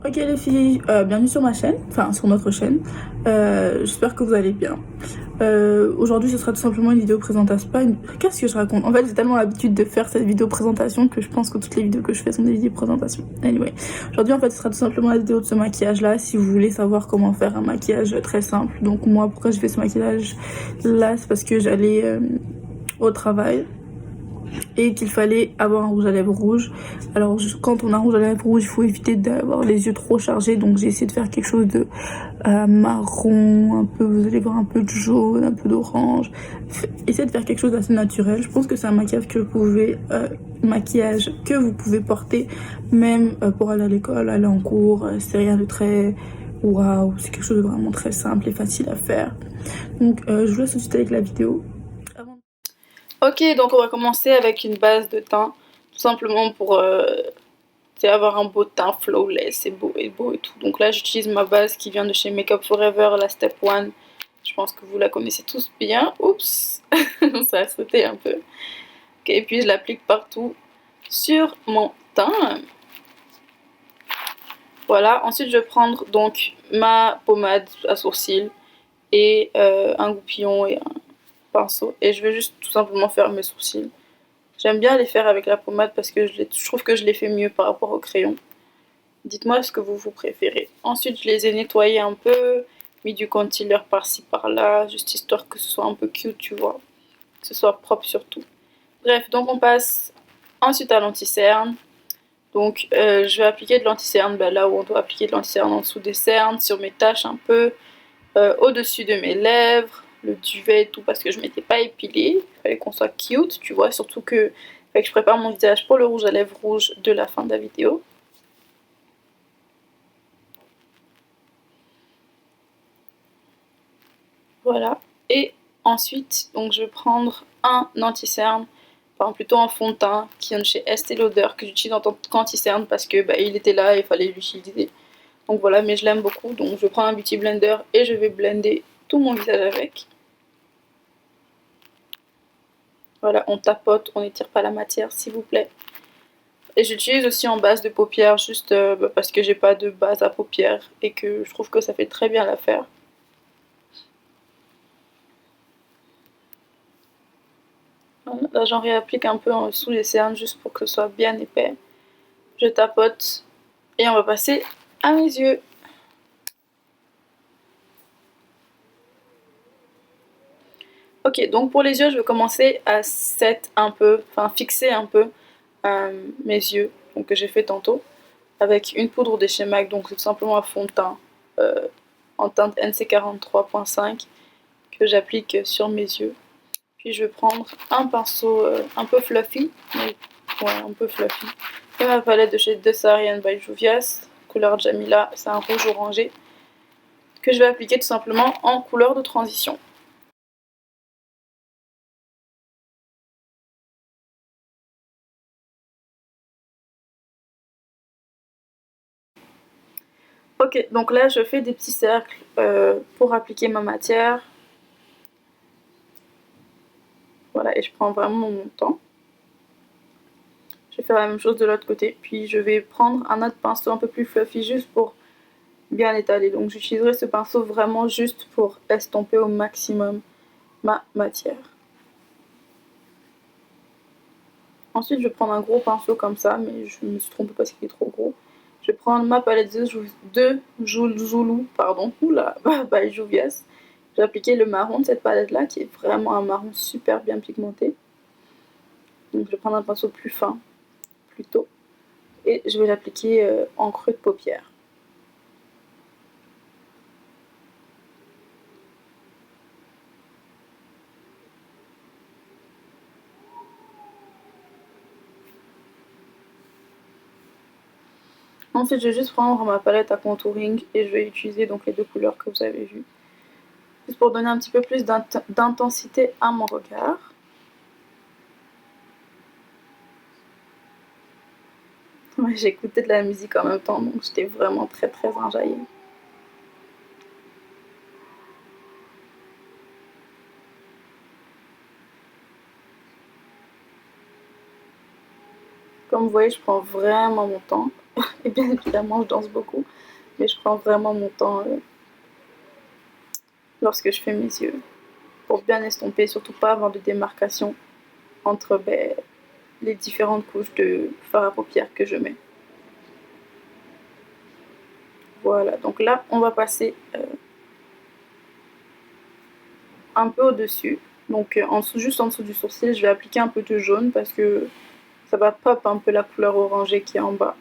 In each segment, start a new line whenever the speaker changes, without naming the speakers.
Ok les filles, bienvenue sur ma chaîne, enfin sur notre chaîne. J'espère que vous allez bien. Aujourd'hui ce sera tout simplement une vidéo présentation. Qu'est-ce que je raconte? En fait j'ai tellement l'habitude de faire cette vidéo présentation que je pense que toutes les vidéos que je fais sont des vidéos présentation. Anyway, aujourd'hui en fait ce sera tout simplement la vidéo de ce maquillage là. Si vous voulez savoir comment faire un maquillage très simple. Donc moi pourquoi je fais ce maquillage là, c'est parce que j'allais au travail et qu'il fallait avoir un rouge à lèvres rouge. Alors quand on a un rouge à lèvres rouge, il faut éviter d'avoir les yeux trop chargés, donc j'ai essayé de faire quelque chose de marron, un peu, vous allez voir, un peu de jaune, un peu d'orange. Essayez de faire quelque chose d'assez naturel. Je pense que c'est un maquillage que vous pouvez porter même pour aller à l'école, aller en cours. C'est rien de très waouh, c'est quelque chose de vraiment très simple et facile à faire. Donc je vous laisse tout de suite avec la vidéo. Ok, donc on va commencer avec une base de teint, tout simplement pour avoir un beau teint flawless et beau et tout. Donc là j'utilise ma base qui vient de chez Makeup Forever, la Step One. Je pense que vous la connaissez tous bien. Oups, ça a sauté un peu. Ok, et puis je l'applique partout sur mon teint. Voilà, ensuite je vais prendre donc ma pommade à sourcils et un goupillon et un pinceau. Et je vais juste tout simplement faire mes sourcils. J'aime bien les faire avec la pommade parce que je trouve que je les fais mieux par rapport au crayon. Dites-moi ce que vous préférez. Ensuite, je les ai nettoyés un peu, mis du concealer par-ci par-là, juste histoire que ce soit un peu cute, tu vois. Que ce soit propre surtout. Bref, donc on passe ensuite à l'anti-cerne. Donc je vais appliquer de l'anti-cerne là où on doit appliquer de l'anti-cerne, en dessous des cernes, sur mes taches un peu, au-dessus de mes lèvres, le duvet et tout, parce que je m'étais pas épilée. Il fallait qu'on soit cute, tu vois, surtout que, je prépare mon visage pour le rouge à lèvres rouge de la fin de la vidéo. Voilà. Et ensuite, donc je vais prendre un anti-cerne, enfin plutôt un fond de teint qui vient de chez Estée Lauder que j'utilise en tant qu'anti-cerne parce que il était là et il fallait l'utiliser. Donc voilà, mais je l'aime beaucoup, donc je prends un beauty blender et je vais blender tout mon visage avec. Voilà, on tapote, on n'étire pas la matière s'il vous plaît. Et j'utilise aussi en base de paupières juste parce que j'ai pas de base à paupières et que je trouve que ça fait très bien l'affaire. Là j'en réapplique un peu en dessous les cernes juste pour que ce soit bien épais. Je tapote et on va passer à mes yeux. Ok, donc pour les yeux, je vais commencer à set un peu, enfin fixer un peu mes yeux, donc que j'ai fait tantôt, avec une poudre de chez MAC, donc c'est tout simplement un fond de teint en teinte NC43.5 que j'applique sur mes yeux. Puis je vais prendre un pinceau un peu fluffy, ouais, un peu fluffy, et ma palette de chez Dessarian by Juvias, couleur Jamila, c'est un rouge orangé, que je vais appliquer tout simplement en couleur de transition. Ok, donc là je fais des petits cercles pour appliquer ma matière. Voilà, et je prends vraiment mon temps. Je vais faire la même chose de l'autre côté, puis je vais prendre un autre pinceau un peu plus fluffy juste pour bien étaler. Donc j'utiliserai ce pinceau vraiment juste pour estomper au maximum ma matière. Ensuite je vais prendre un gros pinceau comme ça, mais je me suis trompée parce qu'il est trop gros. Je vais prendre ma palette de Zulu, pardon, oula, by Juvias. J'ai appliqué le marron de cette palette là qui est vraiment un marron super bien pigmenté. Donc je vais prendre un pinceau plus fin, plutôt, et je vais l'appliquer en creux de paupière. Ensuite je vais juste prendre ma palette à contouring et je vais utiliser donc les deux couleurs que vous avez vues. Juste pour donner un petit peu plus d'intensité à mon regard. Ouais, j'écoutais de la musique en même temps, donc j'étais vraiment très enjaillée. Comme vous voyez, je prends vraiment mon temps. Et bien évidemment, je danse beaucoup, mais je prends vraiment mon temps lorsque je fais mes yeux pour bien estomper, surtout pas avoir de démarcation entre les différentes couches de fard à paupières que je mets. Voilà, donc là, on va passer un peu au-dessus. Donc en dessous, juste en dessous du sourcil, je vais appliquer un peu de jaune parce que ça va pop un peu la couleur orangée qui est en bas.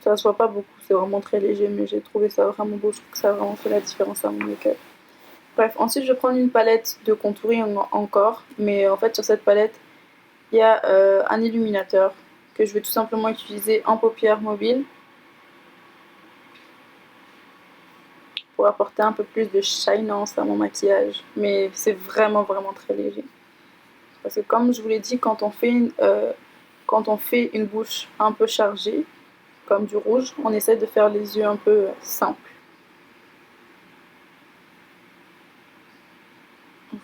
Ça se voit pas beaucoup, c'est vraiment très léger, mais j'ai trouvé ça vraiment beau. Je trouve que ça a vraiment fait la différence à mon make-up. Bref, ensuite je vais prendre une palette de contouring encore, mais en fait sur cette palette, il y a un illuminateur que je vais tout simplement utiliser en paupières mobiles pour apporter un peu plus de shinance à mon maquillage, mais c'est vraiment très léger. Parce que comme je vous l'ai dit, quand on fait une bouche un peu chargée, comme du rouge, on essaie de faire les yeux un peu simples.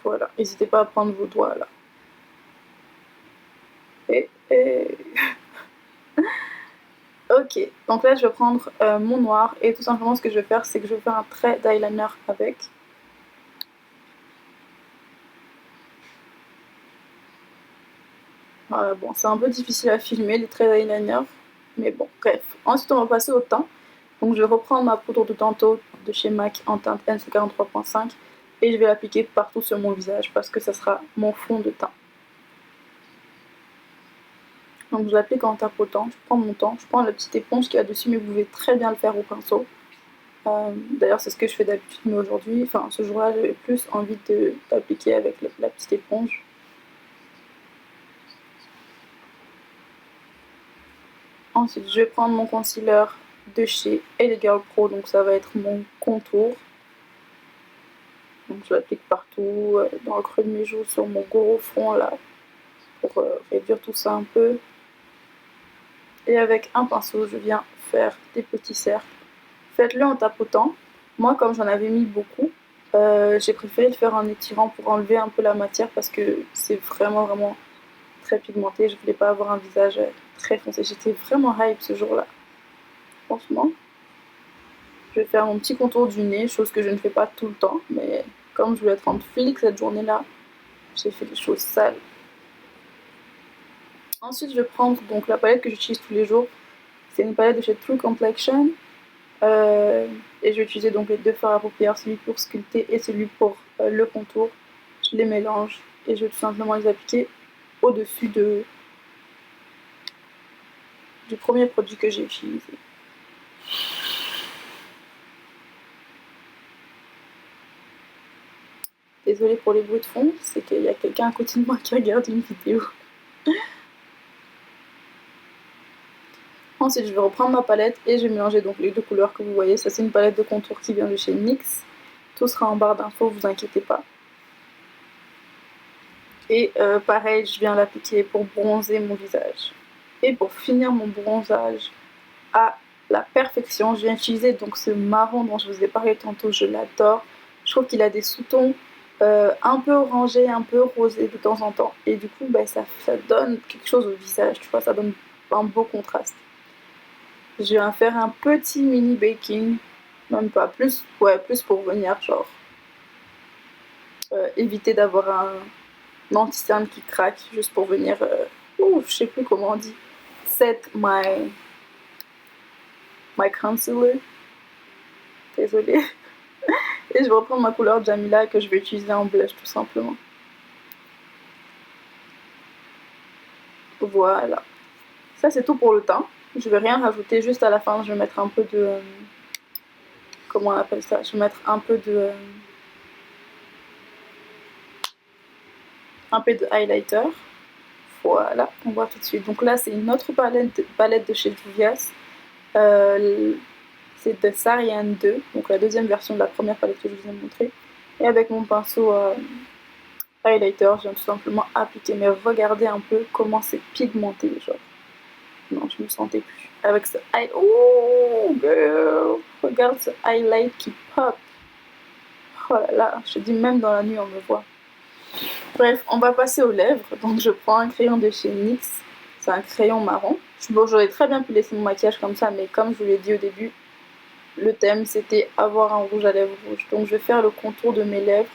Voilà, n'hésitez pas à prendre vos doigts là. Et... Ok, donc là je vais prendre mon noir et tout simplement ce que je vais faire, c'est que je vais faire un trait d'eyeliner avec. Voilà, bon, c'est un peu difficile à filmer les traits d'eyeliner, mais bon, bref. Ensuite on va passer au teint. Donc je vais reprendre ma poudre de tantôt de chez MAC en teinte NC43.5 et je vais l'appliquer partout sur mon visage parce que ça sera mon fond de teint. Donc je l'applique en tapotant, je prends mon temps, je prends la petite éponge qui est dessus, mais vous pouvez très bien le faire au pinceau. D'ailleurs c'est ce que je fais d'habitude, mais aujourd'hui, enfin ce jour-là, j'avais plus envie d'appliquer avec la petite éponge. Ensuite je vais prendre mon concealer de chez LA Girl Pro, donc ça va être mon contour. Donc je l'applique partout, dans le creux de mes joues, sur mon gros front là, pour réduire tout ça un peu. Et avec un pinceau, je viens faire des petits cercles. Faites-le en tapotant. Moi, comme j'en avais mis beaucoup, j'ai préféré le faire en étirant pour enlever un peu la matière parce que c'est vraiment très pigmenté. Je voulais pas avoir un visage très foncé. J'étais vraiment hype ce jour-là. Franchement. Je vais faire mon petit contour du nez, chose que je ne fais pas tout le temps. Mais comme je voulais être en flic cette journée-là, j'ai fait des choses sales. Ensuite, je vais prendre donc la palette que j'utilise tous les jours. C'est une palette de chez True Complexion. Et je vais utiliser donc les deux fards à paupières, celui pour sculpter et celui pour le contour. Je les mélange et je vais tout simplement les appliquer au-dessus du premier produit que j'ai utilisé. Désolée pour les bruits de fond, c'est qu'il y a quelqu'un à côté de moi qui regarde une vidéo. Ensuite, je vais reprendre ma palette et je vais mélanger donc les deux couleurs que vous voyez. Ça, c'est une palette de contour qui vient de chez NYX. Tout sera en barre d'infos, vous inquiétez pas. Et pareil, je viens l'appliquer pour bronzer mon visage. Et pour finir mon bronzage à la perfection, je viens utiliser donc ce marron dont je vous ai parlé tantôt, je l'adore. Je trouve qu'il a des sous-tons un peu orangés, un peu rosés de temps en temps. Et du coup, ça donne quelque chose au visage, tu vois, ça donne un beau contraste. Je vais faire un petit mini baking, même pas, plus pour venir genre éviter d'avoir un anti-cerne qui craque, juste pour venir, je sais plus comment on dit, set my concealer, désolée. Et je vais reprendre ma couleur Jamila que je vais utiliser en blush tout simplement. Voilà. Ça c'est tout pour le teint. Je vais rien rajouter, juste à la fin je vais mettre un peu de... comment on appelle ça? Je vais mettre un peu de highlighter. Voilà, on voit tout de suite. Donc là c'est une autre palette de chez Juvia's. C'est de Sariane 2, donc la deuxième version de la première palette que je vous ai montrée. Et avec mon pinceau highlighter, je viens tout simplement appliquer. Mais regardez un peu comment c'est pigmenté, genre. Non, je me sentais plus. Avec ce highlight. Oh, girl! Regarde ce highlight qui pop. Oh là là, je te dis, même dans la nuit, on me voit. Bref, on va passer aux lèvres. Donc je prends un crayon de chez NYX. C'est un crayon marron. Bon, j'aurais très bien pu laisser mon maquillage comme ça, mais comme je vous l'ai dit au début, le thème c'était avoir un rouge à lèvres rouge. Donc je vais faire le contour de mes lèvres.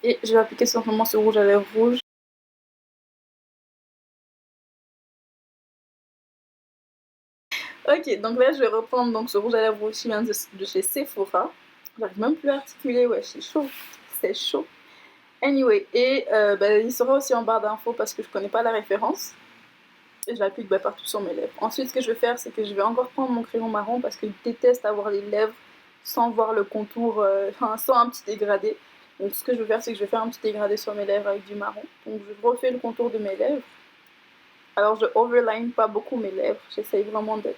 Et je vais appliquer simplement ce rouge à lèvres rouge. Ok, donc là je vais reprendre donc, ce rouge à lèvres rouge qui vient de chez Sephora. J'arrive même plus à articuler, ouais, c'est chaud. C'est chaud. Anyway, et il sera aussi en barre d'infos parce que je connais pas la référence. Et je l'applique partout sur mes lèvres. Ensuite, ce que je vais faire, c'est que je vais encore prendre mon crayon marron parce que je déteste avoir les lèvres sans voir le contour, enfin sans un petit dégradé. Donc ce que je vais faire, c'est que je vais faire un petit dégradé sur mes lèvres avec du marron. Donc je refais le contour de mes lèvres. Alors je overline pas beaucoup mes lèvres. J'essaye vraiment de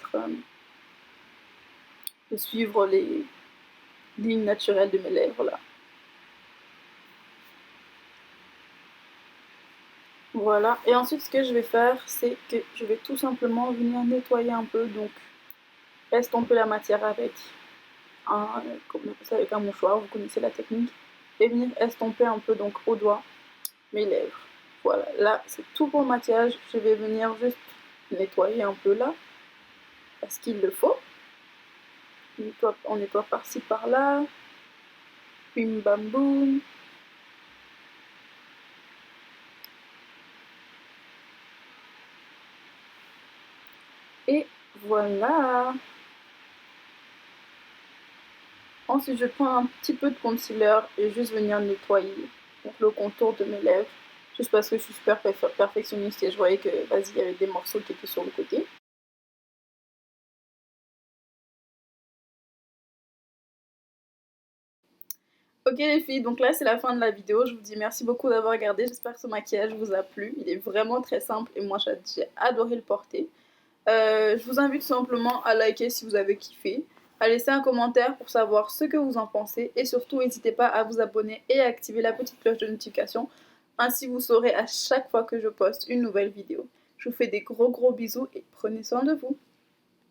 suivre les lignes naturelles de mes lèvres là. Voilà, et ensuite ce que je vais faire, c'est que je vais tout simplement venir nettoyer un peu, donc estomper la matière avec avec un mouchoir, vous connaissez la technique, et venir estomper un peu donc au doigt mes lèvres. Voilà, là c'est tout pour le maquillage, je vais venir juste nettoyer un peu là, parce qu'il le faut. On nettoie par-ci par-là, bim bam boum. Et voilà. Ensuite, je prends un petit peu de concealer et juste venir nettoyer donc, le contour de mes lèvres. Juste parce que je suis super perfectionniste et je voyais que, vas-y, il y avait des morceaux qui étaient sur le côté. Ok les filles, donc là c'est la fin de la vidéo. Je vous dis merci beaucoup d'avoir regardé. J'espère que ce maquillage vous a plu. Il est vraiment très simple et moi j'ai adoré le porter. Je vous invite simplement à liker si vous avez kiffé, à laisser un commentaire pour savoir ce que vous en pensez et surtout n'hésitez pas à vous abonner et à activer la petite cloche de notification. Ainsi vous saurez à chaque fois que je poste une nouvelle vidéo. Je vous fais des gros bisous et prenez soin de vous.